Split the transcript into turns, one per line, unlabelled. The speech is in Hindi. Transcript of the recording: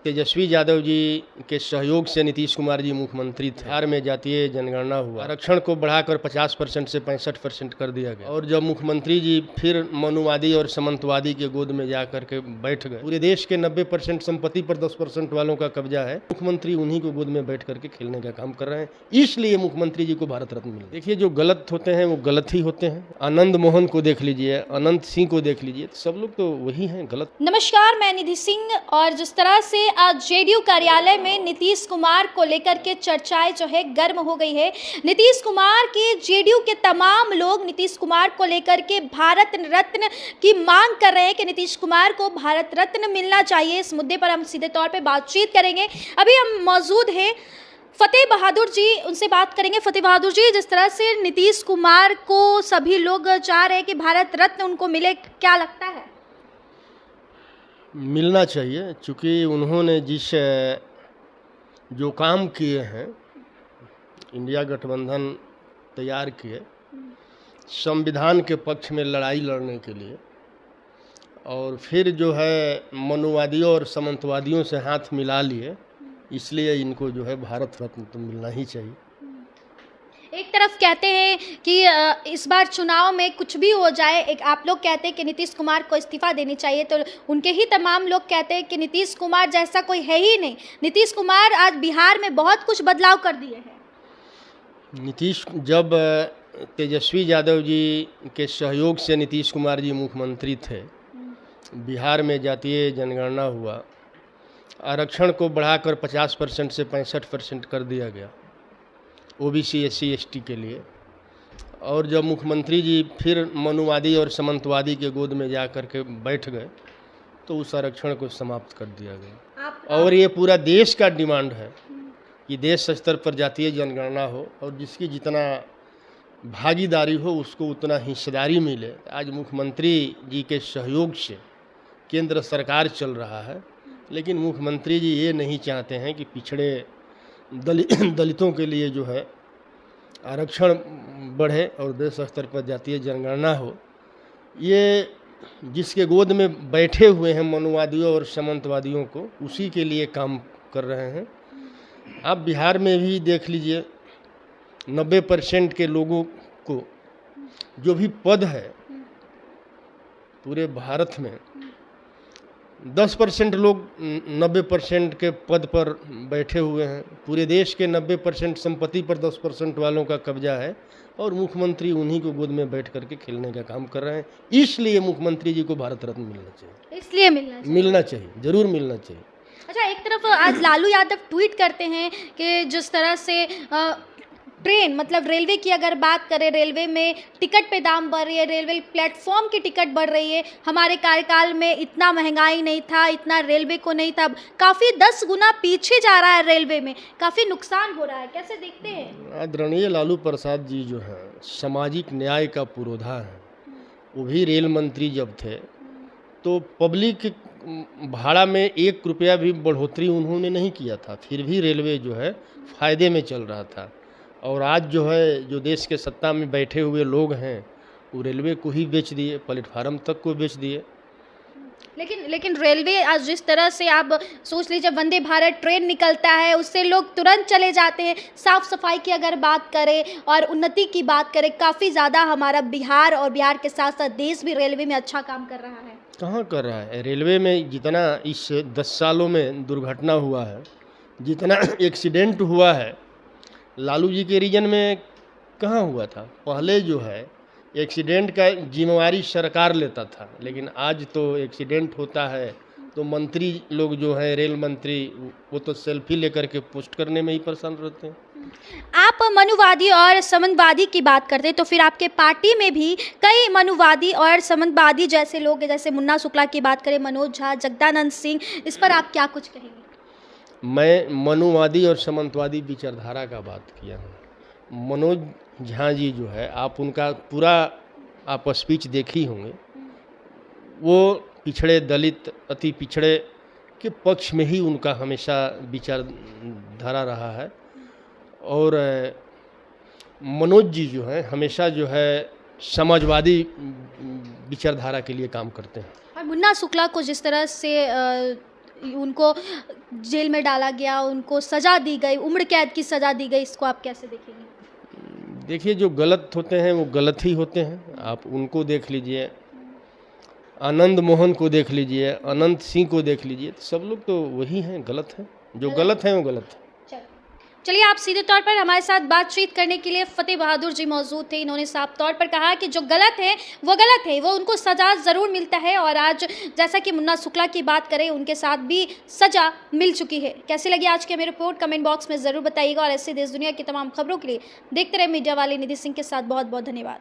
तेजस्वी यादव जी के सहयोग से नीतीश कुमार जी मुख्यमंत्री थे। बिहार में जातीय जनगणना हुआ, आरक्षण को बढ़ाकर 50% से 65% कर दिया गया। और जब मुख्यमंत्री जी फिर मनुवादी और सामंतवादी के गोद में जा करके बैठ गए, पूरे देश के 90% संपत्ति पर 10% वालों का कब्जा है, मुख्यमंत्री उन्हीं को गोद में बैठ करके खेलने का काम कर रहे हैं। इसलिए मुख्यमंत्री जी को भारत रत्न मिला। देखिए, जो गलत होते हैं वो गलत ही होते हैं। आनंद मोहन को देख लीजिए, अनंत सिंह को देख लीजिए, सब लोग तो वही हैं गलत।
नमस्कार, मैं निधि सिंह। और जिस तरह से आज जेडीयू कार्यालय में नीतीश कुमार को लेकर के चर्चाएं जो है गर्म हो गई है। नीतीश कुमार के जेडीयू के तमाम लोग नीतीश कुमार को लेकर के भारत रत्न की मांग कर रहे हैं कि नीतीश कुमार को भारत रत्न मिलना चाहिए। इस मुद्दे पर हम सीधे तौर पे बातचीत करेंगे। अभी हम मौजूद हैं फतेह बहादुर जी, उनसे बात करेंगे। फतेह बहादुर जी, जिस तरह से नीतीश कुमार को सभी लोग चाह रहे हैं कि भारत रत्न उनको मिले, क्या लगता है?
मिलना चाहिए, चूँकि उन्होंने जो काम किए हैं, इंडिया गठबंधन तैयार किए संविधान के पक्ष में लड़ाई लड़ने के लिए, और फिर जो है मनुवादियों और सामंतवादियों से हाथ मिला लिए, इसलिए इनको जो है भारत रत्न तो मिलना ही चाहिए।
एक तरफ कहते हैं कि इस बार चुनाव में कुछ भी हो जाए, एक आप लोग कहते हैं कि नीतीश कुमार को इस्तीफा देनी चाहिए, तो उनके ही तमाम लोग कहते हैं कि नीतीश कुमार जैसा कोई है ही नहीं। नीतीश कुमार आज बिहार में बहुत कुछ बदलाव कर दिए हैं।
जब तेजस्वी यादव जी के सहयोग से नीतीश कुमार जी मुख्यमंत्री थे, बिहार में जातीय जनगणना हुआ, आरक्षण को बढ़ाकर 50% से 65% कर दिया गया ओबीसी SC ST के लिए। और जब मुख्यमंत्री जी फिर मनुवादी और सामंतवादी के गोद में जा कर के बैठ गए, तो उस आरक्षण को समाप्त कर दिया गया। और ये पूरा देश का डिमांड है कि देश स्तर पर जातीय जनगणना हो और जिसकी जितना भागीदारी हो उसको उतना हिस्सेदारी मिले। आज मुख्यमंत्री जी के सहयोग से केंद्र सरकार चल रहा है, लेकिन मुख्यमंत्री जी ये नहीं चाहते हैं कि पिछड़े दलितों के लिए जो है आरक्षण बढ़े और देश स्तर पर जातीय जनगणना हो। ये जिसके गोद में बैठे हुए हैं मनुवादियों और सामंतवादियों को, उसी के लिए काम कर रहे हैं। आप बिहार में भी देख लीजिए, 90% के लोगों को जो भी पद है पूरे भारत में, 10% लोग 90% के पद पर बैठे हुए हैं। पूरे देश के 90% संपत्ति पर 10% वालों का कब्जा है, और मुख्यमंत्री उन्हीं को गोद में बैठ करके खेलने का काम कर रहे हैं। इसलिए मुख्यमंत्री जी को भारत रत्न मिलना चाहिए।
इसलिए
मिलना चाहिए, जरूर मिलना चाहिए।
अच्छा, एक तरफ आज लालू यादव ट्वीट करते हैं कि जिस तरह से ट्रेन, मतलब रेलवे की अगर बात करें, रेलवे में टिकट पे दाम बढ़ रही है, रेलवे प्लेटफॉर्म की टिकट बढ़ रही है। हमारे कार्यकाल में इतना महंगाई नहीं था, इतना रेलवे को नहीं था, काफ़ी 10 गुना पीछे जा रहा है रेलवे में, काफ़ी नुकसान हो रहा है। कैसे देखते हैं?
आदरणीय लालू प्रसाद जी जो है सामाजिक न्याय का पुरोधा है। वो भी रेल मंत्री जब थे तो पब्लिक भाड़ा में 1 रुपया भी बढ़ोतरी उन्होंने नहीं किया था, फिर भी रेलवे जो है फ़ायदे में चल रहा था। और आज जो है जो देश के सत्ता में बैठे हुए लोग हैं वो रेलवे को ही बेच दिए, प्लेटफार्म तक को बेच दिए।
लेकिन रेलवे आज जिस तरह से आप सोच लीजिए, वंदे भारत ट्रेन निकलता है, उससे लोग तुरंत चले जाते हैं। साफ़ सफाई की अगर बात करें और उन्नति की बात करें, काफ़ी ज़्यादा हमारा बिहार और बिहार के साथ साथ देश भी रेलवे में अच्छा काम कर रहा है।
कहाँ कर रहा है? रेलवे में जितना इस 10 सालों में दुर्घटना हुआ है, जितना एक्सीडेंट हुआ है, लालू जी के रीजन में कहाँ हुआ था? पहले जो है एक्सीडेंट का जिम्मेवारी सरकार लेता था, लेकिन आज तो एक्सीडेंट होता है तो मंत्री लोग जो है, रेल मंत्री, वो तो सेल्फी लेकर के पोस्ट करने में ही परेशान रहते हैं।
आप मनुवादी और सामंतवादी की बात करते हैं, तो फिर आपके पार्टी में भी कई मनुवादी और सामंतवादी जैसे लोग हैं, जैसे मुन्ना शुक्ला की बात करें, मनोज झा, जगदानंद सिंह, इस पर आप क्या कुछ कहेंगे?
मैं मनुवादी और सामंतवादी विचारधारा का बात किया हूँ। मनोज झा जी जो है, आप उनका पूरा आप स्पीच देखी होंगे, वो पिछड़े दलित, अति पिछड़े के पक्ष में ही उनका हमेशा विचारधारा रहा है। और मनोज जी जो है हमेशा जो है समाजवादी विचारधारा के लिए काम करते हैं।
और मुन्ना शुक्ला को जिस तरह से उनको जेल में डाला गया, उनको सज़ा दी गई, उम्र कैद की सज़ा दी गई, इसको आप कैसे देखेंगे?
देखिए, जो गलत होते हैं वो गलत ही होते हैं। आप उनको देख लीजिए, आनंद मोहन को देख लीजिए, अनंत सिंह को देख लीजिए, तो सब लोग तो वही हैं, गलत हैं। जो गलत हैं वो गलत है।
चलिए, आप सीधे तौर पर हमारे साथ बातचीत करने के लिए फतेह बहादुर जी मौजूद थे। इन्होंने साफ तौर पर कहा कि जो गलत है वो गलत है, वो उनको सज़ा ज़रूर मिलता है। और आज जैसा कि मुन्ना शुक्ला की बात करें, उनके साथ भी सज़ा मिल चुकी है। कैसी लगी आज की हमें रिपोर्ट, कमेंट बॉक्स में ज़रूर बताइएगा। और ऐसे देश दुनिया की तमाम खबरों के लिए देखते रहे मीडिया वाले। निधि सिंह के साथ बहुत बहुत धन्यवाद।